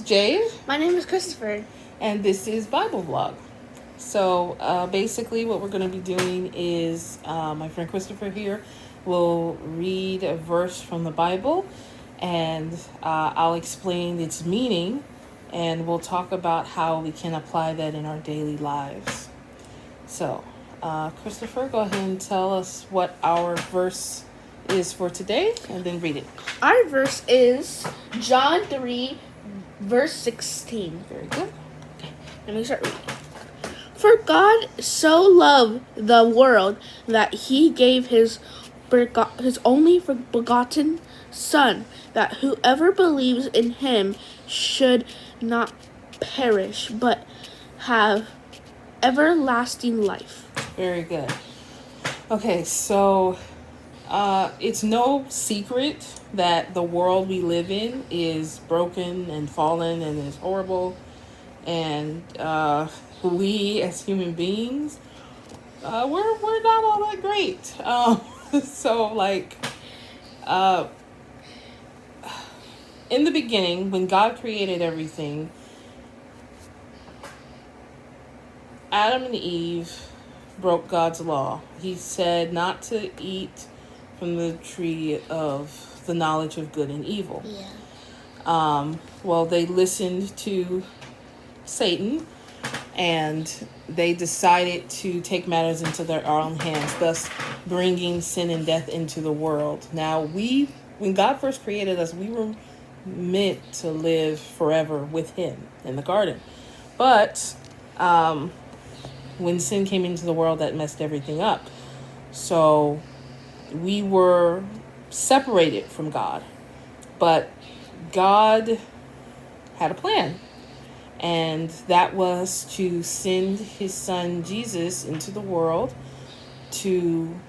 Jade. My name is Christopher. And this is Bible Vlog. So basically what we're going to be doing is my friend Christopher here will read a verse from the Bible, and I'll explain its meaning, and we'll talk about how we can apply that in our daily lives. So Christopher, go ahead and tell us what our verse is for today, and then read it. Our verse is John 3, verse 16. Very good. Okay, let me start reading. For God so loved the world that he gave his only begotten Son, that whoever believes in him should not perish, but have everlasting life. Very good. Okay, so it's no secret that the world we live in is broken and fallen and is horrible, and we as human beings, we're not all that great. So in the beginning, when God created everything, Adam and Eve broke God's law. He said not to eat from the tree of the knowledge of good and evil. Yeah. Well, they listened to Satan, and they decided to take matters into their own hands, thus bringing sin and death into the world. Now, when God first created us, we were meant to live forever with him in the garden. But when sin came into the world, that messed everything up. So we were separated from God. But God had a plan. And that was to send his son Jesus into the world to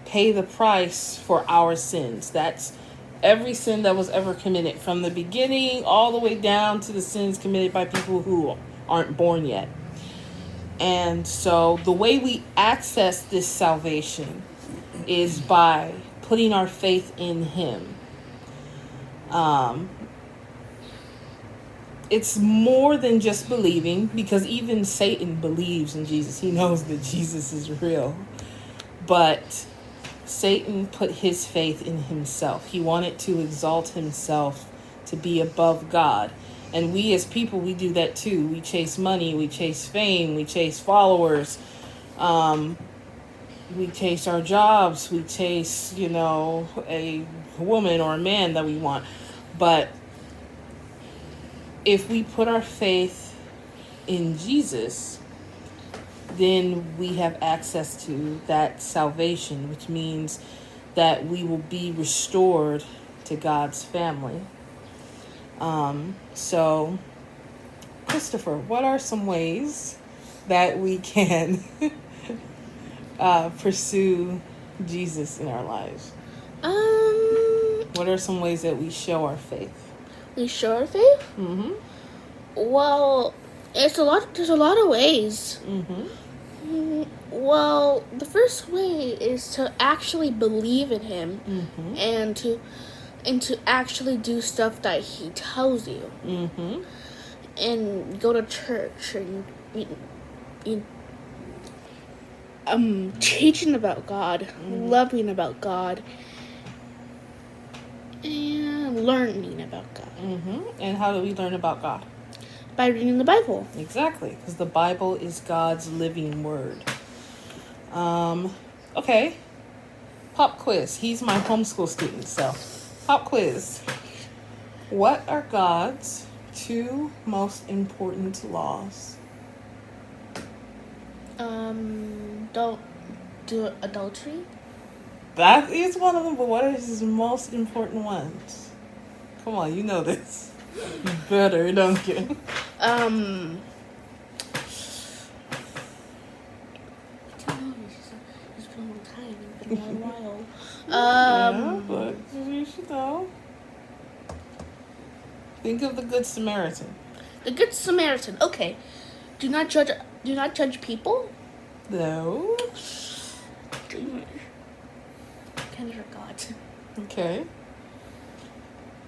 pay the price for our sins. That's every sin that was ever committed, from the beginning all the way down to the sins committed by people who aren't born yet. And so the way we access this salvation is by putting our faith in him. It's more than just believing, because even Satan believes in Jesus. He knows that Jesus is real. But Satan put his faith in himself. He wanted to exalt himself to be above God. And we as people, we do that too. We chase money, we chase fame, we chase followers. We chase our jobs, we chase, a woman or a man that we want. But if we put our faith in Jesus, then we have access to that salvation, which means that we will be restored to God's family. So, Christopher, what are some ways that we can pursue Jesus in our lives? What are some ways that we show our faith? We show our faith? Mm-hmm. Well, there's a lot of ways. Mm-hmm. Well, the first way is to actually believe in him, mm-hmm. and to actually do stuff that he tells you. Mm-hmm. And go to church and teaching about God, mm-hmm. loving about God, and learning about God. Mm-hmm. And how do we learn about God? By reading the Bible. Exactly, because the Bible is God's living word. Okay. Pop quiz. He's my homeschool student, so pop quiz. What are God's 2 most important laws? Don't do adultery. That is one of them, but what are his most important ones? Come on, you know this. You better, don't you? I don't know. It's been a long time. It's been a while. Yeah, but you should know. Think of the Good Samaritan. The Good Samaritan. Okay. Do not judge people. No. Kind of forgot. Okay.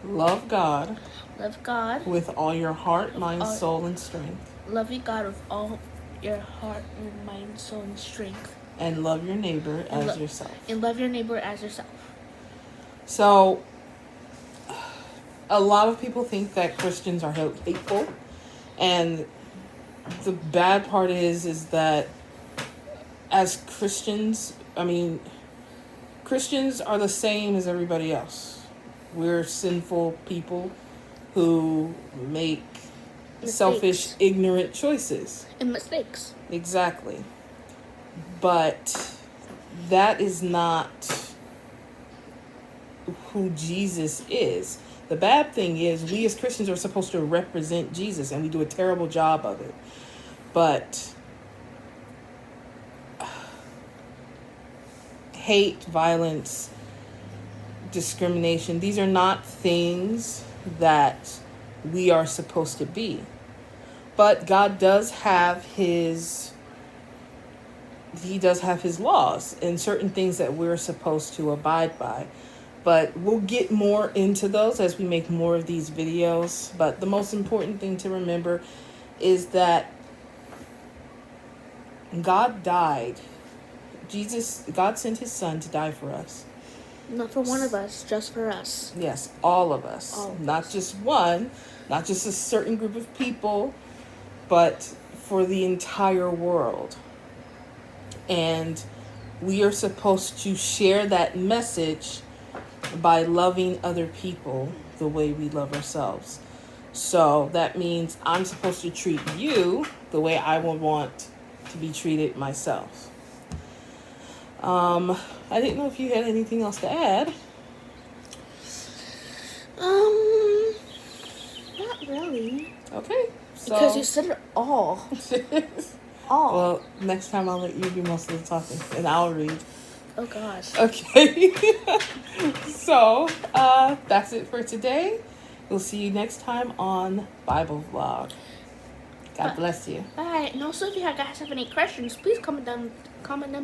Love God. Love God. with all your heart, mind, all- soul, and strength. Love you, God, with all your heart, your mind, soul, and strength. And love your neighbor as yourself. And love your neighbor as yourself. So, a lot of people think that Christians are hateful. And the bad part is that as Christians, Christians are the same as everybody else. We're sinful people who make selfish, ignorant choices. And mistakes. Exactly. But that is not who Jesus is. The bad thing is we as Christians are supposed to represent Jesus, and we do a terrible job of it. But hate, violence, discrimination, these are not things that we are supposed to be. But God does have his laws and certain things that we're supposed to abide by. But we'll get more into those as we make more of these videos. But the most important thing to remember is that God died. God sent his son to die for us. Not for one of us, just for us. Yes, all of us. All of not us. just one, not just a certain group of people, but for the entire world. And we are supposed to share that message by loving other people the way we love ourselves. So that means I'm supposed to treat you the way I would want to be treated myself. I didn't know if you had anything else to add. Not really. Okay. So, Because you said it all. All. well, next time I'll let you do most of the talking and I'll read. Oh gosh. Okay. So, that's it for today. We'll see you next time on Bible Vlog. God bless you. Bye. And also, if you guys have any questions, please comment them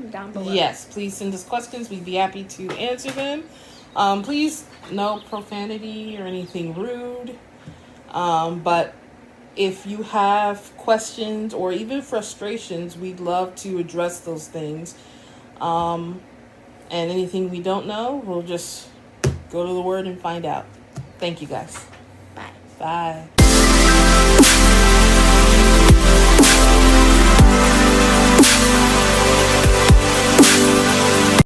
down below. Yes, please send us questions. We'd be happy to answer them. Please, no profanity or anything rude. But if you have questions or even frustrations, we'd love to address those things. And anything we don't know, we'll just go to the Word and find out. Thank you, guys. Bye. Bye.